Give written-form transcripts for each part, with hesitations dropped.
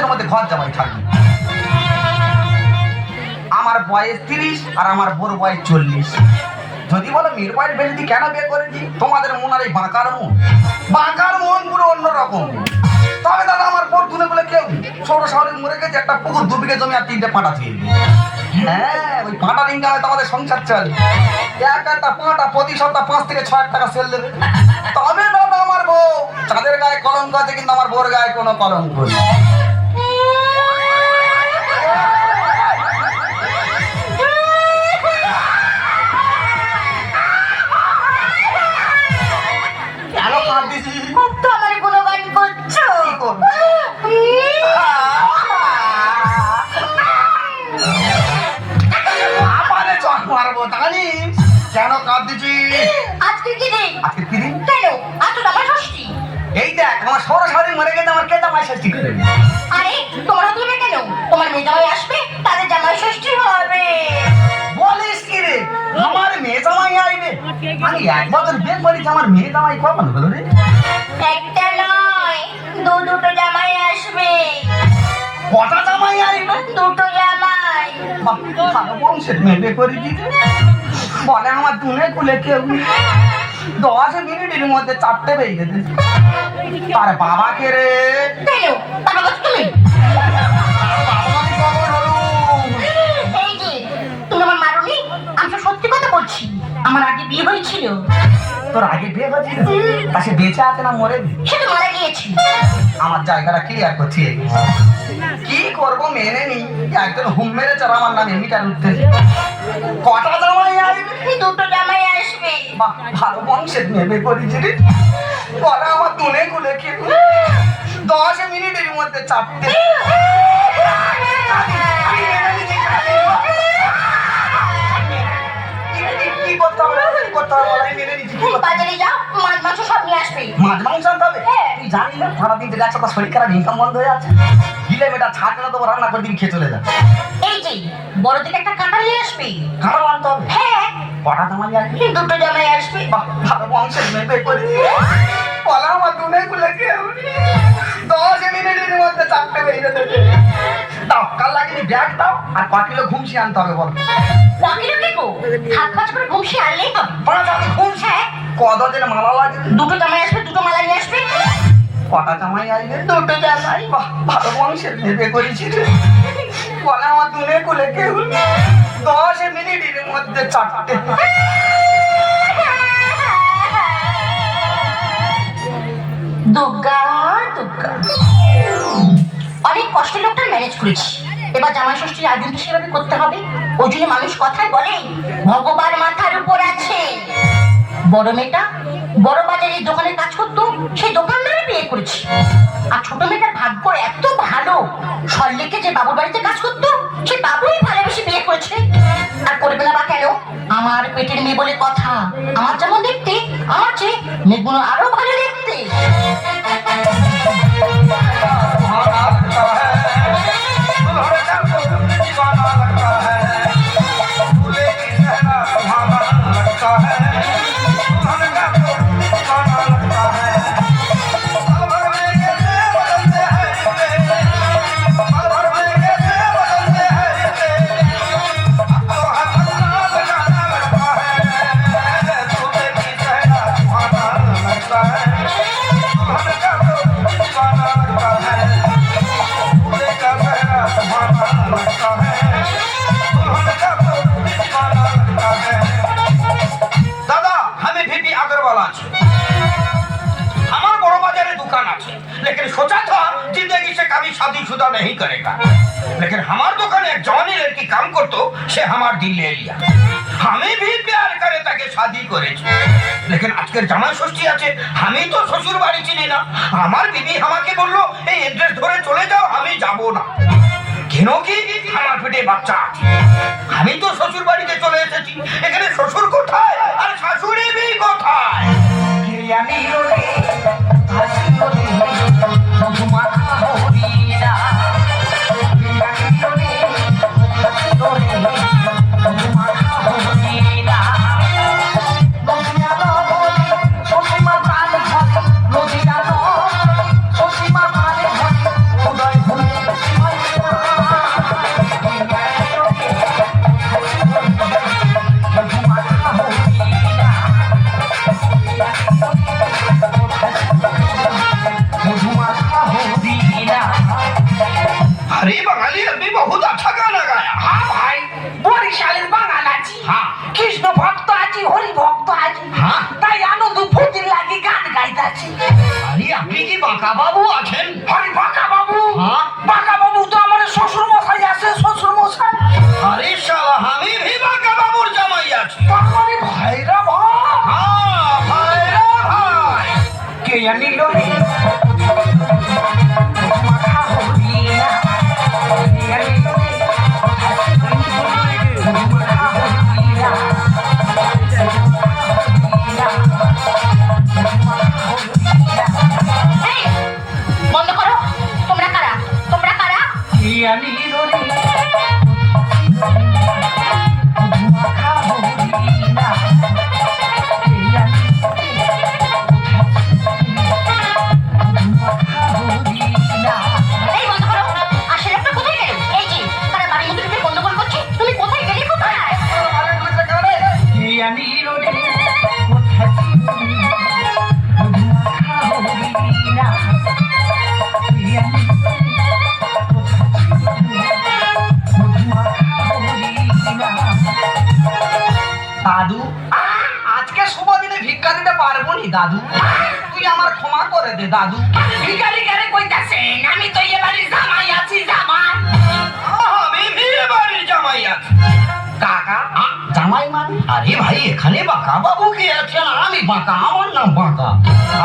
মধ্যে ঘর জামাই থাকবে। আমার বয়স 30 আর আমার বোর বয়স 40। যদি বলো মেয়ের বয়স বেশি কেন বিয়ে করেছি, তোমাদের মন আর এই বাঁকার মন পুরো অন্যরকম। তবে দাদা আমার বোর দুনে বলে কেউ ছোট শহরে মরে গেছে, একটা পুকুর 2 বিঘে জমি আর 3টে পাঁটা ছিল। হ্যাঁ, ওই পাঁটার ইনকামে তোমাদের সংসার চলে। একটা পাঁটা প্রতি সপ্তাহ 5 থেকে 6 টাকা সেল দেবে। তবে দাদা আমার বউ, তাদের গায়ে কলঙ্ক আছে কিন্তু আমার বোর গায়ে কোনো কলঙ্ক নেই। কেন কাঁদছি? আজকে কি দিন? আজকে কি দিন? কেন? আজ তো জামাই ষষ্ঠী। এই দেখ আমার সরাসরি মরে গেছে, আমার কে জামাই ষষ্ঠী করে? আরে তোমরা তুমি কেন? তোমার মেয়ে জামাই আসবে, তাদের জামাই ষষ্ঠী হবে। বলিস কি রে? আমার মেয়ে জামাই আইবে? আমি 1 বছর বিয়ে করেছি, আমার মেয়ে জামাই কখন হলো রে? একটা নয়, দুটো জামাই আসবে। কটা জামাই আইবে? 2টো জামাই। ভালো বংশের মেয়ে করেছি। বলে আমার দুনে কুলে কেউ 10 মিনিটের মধ্যে 4টে বেজে গেছে। তার বাবাকে রে কেন? বাবা বলছো তুমি? এই যে তুমি আমার মারুনি, আমি তো সত্যি কথা বলছি। আমার আগে বিয়ে হয়েছিল। তোর আগে বিয়ে হয়েছিল? তা সে বেঁচে আছে না মরে? সে তো মারা গিয়েছে। আমার জায়গাটা ক্লিয়ার করছি। কি করবো মেনে নি, একজন হুম মেরেছে আর আমার নামে মিটার উঠতে। কটা জামাই আসবে? 2টো জামাই আসবে। বাহ, ভালো বংশের মেয়ে করেছি রে। বলে আমার দুনে কুলে কেউ 10 মিনিটের মধ্যে 4টে। কি করতে হবে? মেনে নিচ্ছি। বাজারে যাও, মাছ মাংস সব নিয়ে আসবে। মাছ মাংস আনতে হবে? তুই জানি না সারাদিন যে যাচ্ছে তার শরীর খারাপ, ইনকাম বন্ধ হয়ে আছে। গিলে মেটা ছাড় না, তোমার রান্না করে দিবি, খেয়ে চলে যা। এই যে বড় থেকে একটা কাঁটা নিয়ে আসবে। কাঁটা আনতে হবে? হ্যাঁ। কটা জামাই আসবে? 2টো জামাই আসবে। বাহ, ভালো বংশের মেয়ে করেছি। বলে আমার দুনে কুলে কেউ 10 মিনিটের মধ্যে 4টে বেরিয়ে দেবে। দাও, কাল লাগিনি ব্যাগ দাও আর 5 কিলো ঘুমসি আনতে হবে। বল বাকিটা কি গো? হাত পাঁচ করে ঘুমসি আনলেই হবে। বলা যাবে ঘুমসি? হ্যাঁ। কত দিন মালা লাগে? 2টো জামাই আসবে, 2টো মালা নিয়ে আসবে। কটা জামাই আসবে? 2টো জামাই। বাহ, ভালো বংশের মেয়ে করেছি রে। বলে আমার দুনে কুলে কেউ 10 মিনিটের মধ্যে 4টে। দুর্গা দুর্গা, অনেক কষ্টে লোকটা ম্যানেজ করেছি। এবার জামাই ষষ্ঠীর আয়োজন সেভাবে করতে হবে। ওই জন্য মানুষ কথায় বলে ভগবান মাথার উপর আছে। বড় মেয়েটা বড় বাজারের দোকানে কাজ করতো, সেই দোকানদারে বিয়ে করেছি। আর ছোট মেয়েটার ভাগ্য এত ভালো, সল্লেকে যে বাবুর বাড়িতে কাজ করতো সে বাবুই ভালোবেসে বিয়ে করেছে। আর করবে না বা কেন? আমার পেটের মেয়ে বলে কথা। আমার যেমন দেখতে, আমার চেয়ে মেয়েগুলো আরো ভালো দেখতে। शादीशुदा नहीं करेगा, लेकिन हमारे दुकान एक जवानी लड़की काम करतो, से हमार दिल ले लिया। हमें भी प्यार करे ताके शादी करे, लेकिन আজকের জামাই ষষ্ঠী আছে, আমি তো শ্বশুর বাড়ি চিনি না। আমার বিবি আমাকে বললো এই এড্রেস ধরে চলে যাও, আমি যাব না। কেন কি আমার পেটে বাচ্চা আছে, আমি তো শ্বশুর বাড়িতে চলে এসেছি। এখানে শ্বশুর কোথায় আর শাশুড়ি বি কোথায়? এই বন্ধ করো। আসলে আপনার কোথায় গেল? এই যে তারা বাড়ির মধ্যে ঢুকে গন্ডগোল করছে। তুমি কোথায় গেলে কোথায়? দাদু আজকে শুভ দিনে ভিক্ষা দিতে পারবো নি দাদু, তুই আমার ক্ষমা করে দে দাদু। ভিখারি কারে কইতাছেন? আমি তো এ বাড়ির জামাই আছি, জামাই। আমি বিয়ে বাড়ির জামাই আছি। কাকা জামাই মানে? আরে ভাই এখানে বাঁকা বাবু কে আছেন? আমি বাঁকা, আমার নাম বাঁকা।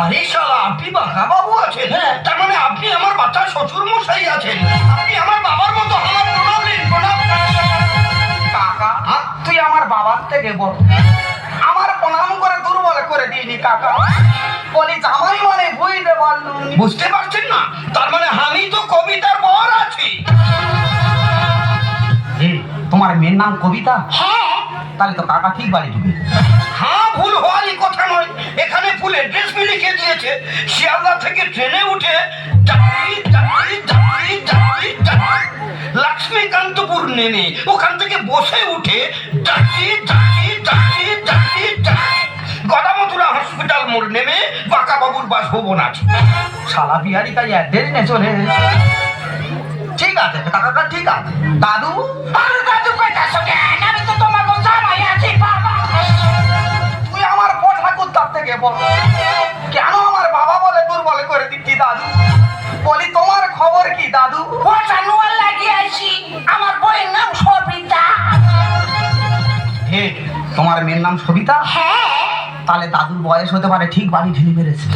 আরে শালা আপনি বাঁকা বাবু আছেন? তার মানে আপনি আমার বাচ্চার শ্বশুর মশাই আছেন। আপনি আমার বাবার মতো। আমার প্রণাম নিন, প্রণাম। কাকা তুই আমার বাবার থেকে বড়, আমার প্রণাম করে দুর্বল করে দিইনি কাকা। বলি জামাই মানে বুঝতে পারলুম। বুঝতে পারছেন না? তার মানে আমি তো কবিতার বর আছি। তোমার মেয়ের নাম কবিতা? হ্যাঁ, তাহলে তো কাকা ঠিক বাড়ি ঢুকে। হ্যাঁ, ভুল হওয়ারই কথা নয়। এখানে ফুল অ্যাড্রেস লিখে দিয়েছে। শিয়ালদা থেকে ট্রেনে উঠে যাত্রী যাত্রী যাত্রী যাত্রী যাত্রী লক্ষ্মীকান্তপুর নেমে ওখান থেকে বসে উঠে যাত্রী যাত্রী যাত্রী যাত্রী যাত্রী গদামথুরা হসপিটাল মোড় নেমে বাঁকা বাবুর বাসভবন আছে। শালা বিহারি তাই অ্যাড্রেস নে চলে। ঠিক আছে কাকা, ঠিক আছে দাদু। আর দাদু কইতাছো কেন? আমি তো তোমার জামাই আছি, বাবা। তুই আমার ঠাকুর তার থেকে বল, কেন আমার বাবা বলে দুর্বল করে দিচ্ছি দাদু? বলি তোমার খবর কি দাদু? ওটা নোয়াল লাগিয়ে আইছি। আমার বইয়ের নাম সবিতা। হে তোমার মেয়ের নাম সবিতা? হ্যাঁ। তাহলে দাদুর বয়স হতে পারে ঠিক বাড়ি ঢেলে মেরেছে।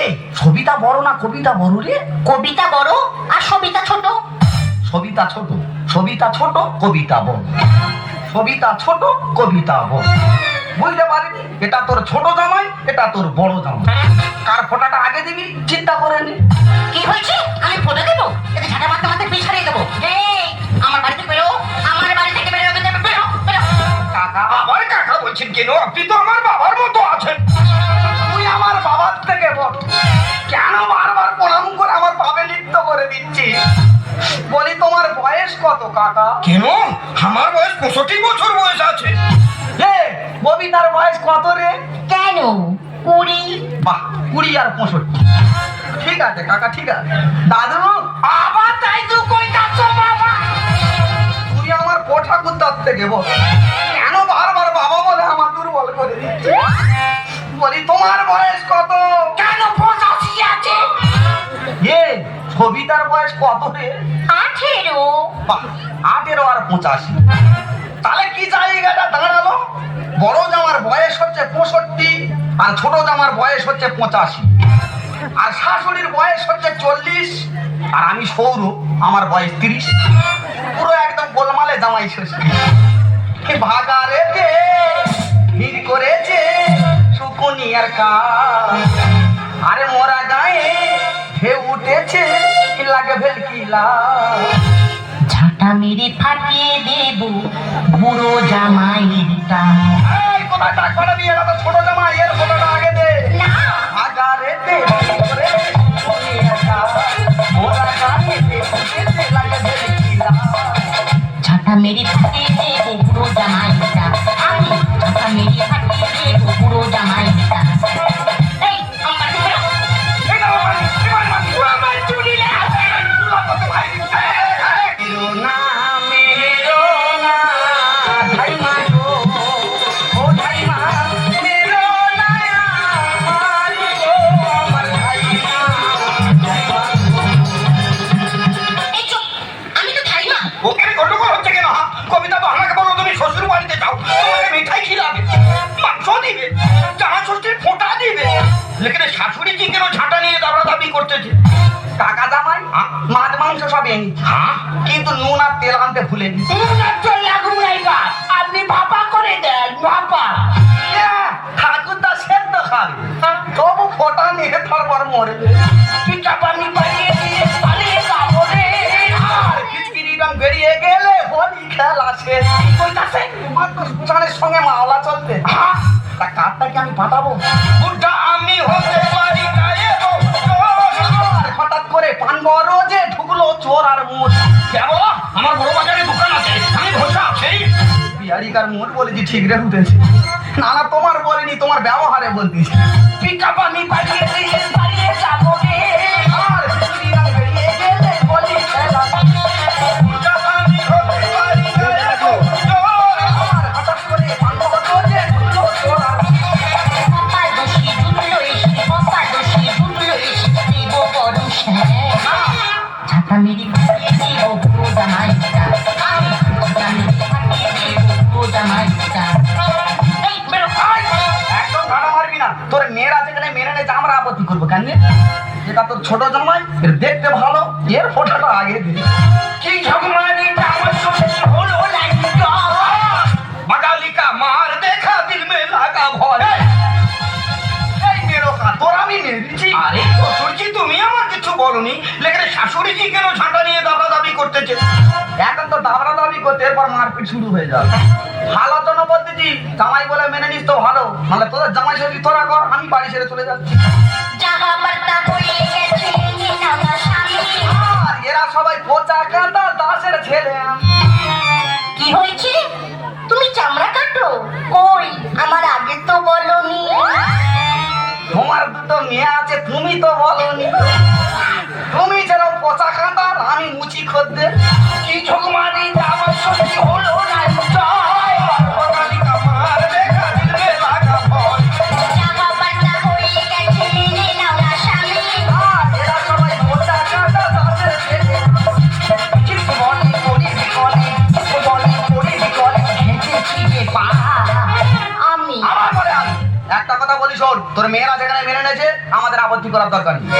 এ সবিতা বড় না কবিতা বড় রে? কবিতা বড় আর সবিতা ছোট। সবিতা ছোট, সবিতা ছোট, কবিতা বড়। সবিতা ছোট, কবিতা বড়। বুঝতে পারিনি, এটা তোর ছোট জামাই, এটা তোর বড় জামাই। কার ফোঁটাটা আগে দিবি চিন্তা করে নি। কি হয়েছে? আমি ফোটা দেবো? এতে ঝাঁটা মারতে মারতে পিছ হারিয়ে দেবো। এই আমার বাড়িতে বেরো, আমার বাড়ি থেকে বেরো, বেরো বেরো। কাকা আবার কাকা বলছেন কেন? আপনি তো আমার বাবার মতো আছেন। তুই আমার বাবার থেকে বড়, কেন বারবার প্রণাম করে আমার পাবে নৃত্য করে দিচ্ছি? বলি তোমার বয়স কত কাকা? কেন? আমার বয়স 65 বছর বয়স আছে। হে ববিতার বয়স কত রে? কেন? 20। বাহ, 20 আর 65। ঠিক আছে কাকা, ঠিক আছে। দাদু আবার তাই তো কইতাছো, বাবা। তুই আমার ঠাকুর তার থেকে বল, কেন বারবার বাবা বলে আমার দুর্বল করে দিচ্ছে? বলি তোমার বয়স কত? কেন 85 আছে? এ সবিতার বয়স কত রে? 18। বাহ, 18 আর 85। তাহলে কি জায়গাটা দাঁড়ালো? বড় জামার বয়স হচ্ছে 65 আর ছোট জামার বয়স হচ্ছে 85, আর শাশুড়ির বয়স হচ্ছে 40 আর আমি সৌর, আমার বয়স 30। পুরো একদম গোলমালে জামাই ষষ্ঠী। কি ভাগারে দে ভিড় করেছে সুকুনিয়ার কাজ, আরে মোরা গায়ে ঢেউ উঠেছে কি লাগে ভেলকিলা। ঝাঁটা মেরে ফাটিয়ে দেবো বুড়ো জামাইটা। এই কোথায় টাক পাঠাবি? এটা তো ছোট জামাই, এর ফটোটা আগে দে। না, ভাগারে দে ভিড় করেছে সুকুনিয়ার কাজ, মোরা গায়ে ঢেউ উঠেছে লাগে ভেলকিলা। ঝাঁটা মেরে ফাটিয়ে দেবো বুড়ো জামাইটা। আমি ঝাঁটা মেরে ফাটিয়ে দেবো বুড়ো জামাইটা। এই আমার বাড়িতে বেরো। এটা আমার বাড়ি, এবার বাড়ি। আমার চুরি লাগে। মেরো না, মেরো না, ধাইমা গো, ও ধাইমা, মেরো না আমার গো, আমার ধাইমা, ধাইমা গো। এই চুপ, আমি তো খাই না। ওখানে গন্ডগোল হচ্ছে কেন? কবিতা তো আমাকে বলো তুমি শ্বশুর বাড়িতে যাও, তোমাকে মিঠাই খিলাবে, মাংস দিবে, জামা ষষ্ঠীর ফোঁটা দিবে। লেকিন শাশুড়ি কি কেন ঝাঁটা নিয়ে দাবড়াদাবি করতেছে? কাকা জামাই মাছ মাংস সব এনেছি, হ্যাঁ, কিন্তু নুন আর তেল আনতে ভুলেনি। আপনি ভাপা করে দেন, ভাপা। ঠাকুরদা সেদ্ধ খাবে, তবু ফোটা নিয়ে তারপর মরবে। পিঠা পানি পালিয়ে দিয়ে পালিয়ে যাবো রে। আরে আমি পাঠাবো। বুদ্ধা আমি হতে পারি গায়ে গো আর হঠাৎ করে পান গরজে ঢুকলো চোর আর মুঠ। কেন আমার বড় বাজারে দোকান আছে আমি বসে আছি বিহারিকার মুঠ বলেছি ঠিক রে উঠেছে। না না তোমার বলিনি, তোমার ব্যবহারে বলতেছি। পিকআপ আমি পাঠিয়ে দিয়ে পালিয়ে যাবো রে। আর কিছুদিন আগে বেরিয়ে গেলে বলি খেলা। বুদ্ধা আমি হতে পারি গায়ে গো আর হঠাৎ করে পান গরজে ঢুকলো চোর আর মুঠ। পপার দোষী ঢুকলো এসে, পপার দোষী ঢুকলো এসে, দেব বড় স্যার। ঝাঁটা মেরে ফাটিয়ে দেব পুরো জামাইটা, আমি ঝাঁটা মেরে ফাটিয়ে দেব পুরো জামাইটা। এই বেরো আয়। একদম ধারা মারবি না। তোর মেয়েরা যেখানে মেনে নেছে আমরা আপত্তি করবো কেন? যেটা তোর ছোট জামাই, এর দেখতে ভালো, এর ফোটাটা আগে দে। কি ঝগড়ানি আমার শ্বশুর হলো লাইটা বাগালিকা মার দেখা দিল মে লাগা ভয় এই মেরোকা, তোর আমি মেরেছি। আরে শ্বশুরজি তুমি আমার কিছু বলনি লেকিন শাশুড়িজি কেন ঝাঁটা নিয়ে দাবি করতেছে এখন তো দাবরা দাবি করতে, এরপর মারপিট শুরু হয়ে যাবে। ভালো জন্য বলতেছি, জামাই বলে মেনে নিস তো ভালো, নাহলে তোদের জামাই শ্বশুর তোরা কর, আমি বাড়ি ছেড়ে চলে যাচ্ছি। জাগা পাল্টা হয়ে গেছে আমার স্বামী। আর এরা সবাই পচা কাটা দাসের ছেলে। কি হয়েছে? তুমি চামড়া কাটো? কই আমার আগে তো বলনি। তোমার দুটো মেয়ে আছে, তুমি তো বলনি। তুমি যেরকম পচা কাঁটার, আমি মুচি খদ্দের। কি ঝগমানি আমার শ্বশুর হলো লাইটা বাগালিকা মার দেখা দিল মে লাগা ভয় জাগা পাল্টা হয়ে গেছে আমার স্বামী। আর এরা সবাই পচা কাঁটা দাসের ছেলে। ঠিক বলে করি বিকলে, বলে করি বিকলে, ঘেঁটেছি যে পা। আমি আবার বলে আমি একটা কথা বলি শোন, তোর মেয়েরা যেখানে মেনে নেছে আমাদের আপত্তি করার দরকার নেই।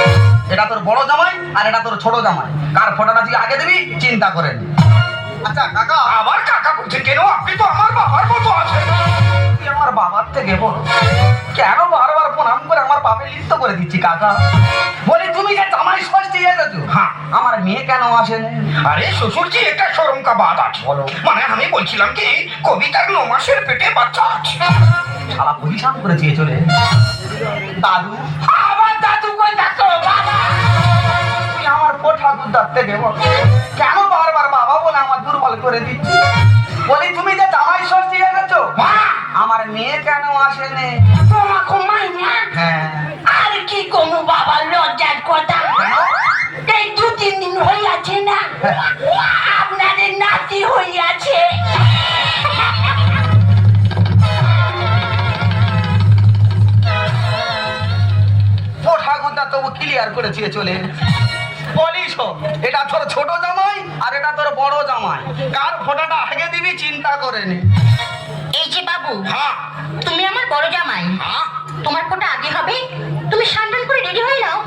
এটা তোর বড় জামাই আর এটা তোর ছোট জামাই, কার ফটোটা তুই আগে দিবি চিন্তা করে নি। আচ্ছা কাকা, আবার কাকা বলছে কেন আপনি তো আমার বাবার মতো আছেন তুই আমার বাবার থেকে বল, কেন বারবার প্রণাম করে আমার বাপে লিপ্ত করে দিচ্ছি কাকা? বলি তুমি যে জামাই ষষ্ঠী এসেছো, হ্যাঁ আমার মেয়ে কেন আসেনি? আরে শ্বশুরজি একটা শরম কা বাত আছে বলো। মানে আমি বলছিলাম কি কবিতার 9 মাসের পেটে বাচ্চা আছে শালা পজিশন করে চেয়ে চলে দাদু। আবার দাদু কই দেখো বাবা। তুই আমার কোঠা দুধ থেকে বল, কেন বারবার বাবা বলে আমার দুর্বল করে দিচ্ছি? বলি তুমি যে জামাই ষষ্ঠী এনেছো, হ্যাঁ, আমার মেয়ে কেন আসেনি? তোমাকে মাইনা হ্যাঁ আর কি কোনো বাবা লজ্জার কথা। এই 2-3 দিন হইয়াছে না আপনাদের নাতি হইয়াছে। ও ঠাকুরটা তবু ক্লিয়ার করে চেয়ে চলে। বলিস এটা তোর ছোট জামাই আর এটা তোর বড় জামাই, কার ফোটাটা আগে দিবি চিন্তা করে নি। এই যে বাবু, হ্যাঁ তুমি আমার বড় জামাই, হ্যাঁ তোমার ফোটা আগে হবে। তুমি সান্ডাল করে রেডি হয়ে নাও।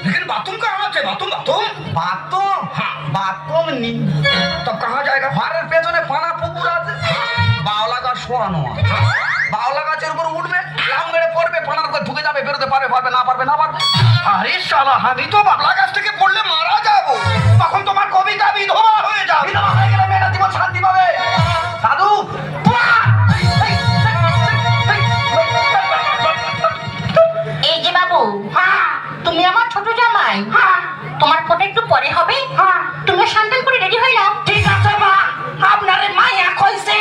लेकिन बाथरूम कहाँ আছে বাথরুম বাথরুম? হ্যাঁ বাথরুম নি, तब कहाँ जाएगा ঘরের পেছনে পানা পুকুর আছে, বাওলা গাছ শোয়ানো আছে। বাওলা গাছের উপর উঠবে, লাম মেরে পড়বে, পানার উপর ঢুকে যাবে, বেরোতে পারবে পারবে না পারবে না পারবে। আরে শালা আমি তো বাবলা গাছ থেকে পড়লে মারা যাবো তখন তোমার কবিতা বিধবা হয়ে যাবে বিধবা হয়ে গেলে মেয়েটা জীবন শান্তি পাবে। দাদু এই যে বাবু, হ্যাঁ, তুমি আমার ছোট জামাই, হ্যাঁ, তোমার ফোটা একটু পরে হবে। হ্যাঁ, তুমি সান্ডাল করে রেডি হয়ে নাও। ঠিক আছে মা, আপনারে মাইয়া কইছে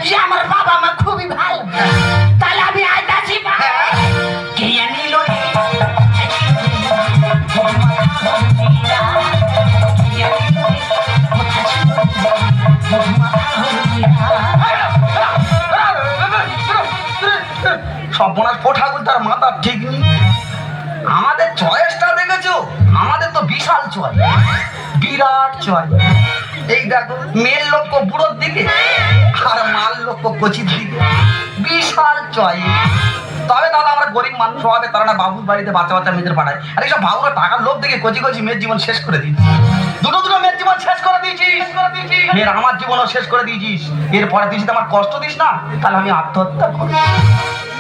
যে আমার বাবা মা খুবই ভালো, তাহলে আমি আইতাছি মা। কে নিল রে? সব বোনার পোঠাগুল তার মাথা ঠিক নেই। আমাদের চয়েসটা দেখেছো, আমাদের তো বিশাল চয়েস, বিরাট চয়েস। এই দেখো মেয়ের লক্ষ্য বুড়োর দিকে আর মাল লক্ষ্য কচির দিকে, বিশাল চয়েস। তবে দাদা আমরা গরিব মানুষ হবে, তারা না বাবুর বাড়িতে বাচ্চা বাচ্চা মেয়েদের পাঠায়, আর এইসব বাবুরা টাকার লোভ দেখে কচি কচি মেয়ের জীবন শেষ করে দিচ্ছি। দুটো মেয়ের জীবন শেষ করে দিয়েছিস, মেয়ের আমার জীবনও শেষ করে দিয়েছিস। এরপরে তুই যদি আমার কষ্ট দিস না, তাহলে আমি আত্মহত্যা করব।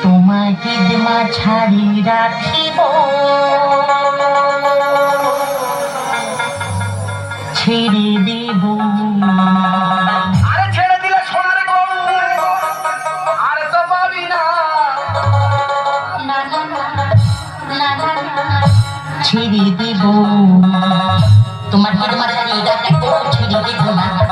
তোমাকে মা ছাড়ি রাখিব, ছেড়ে দেব। আরে ছেড়ে দিলে সোনারে গরু আরে তো পাবি না, ছেড়ে দেব তোমার তোমার ছেড়ে দেব না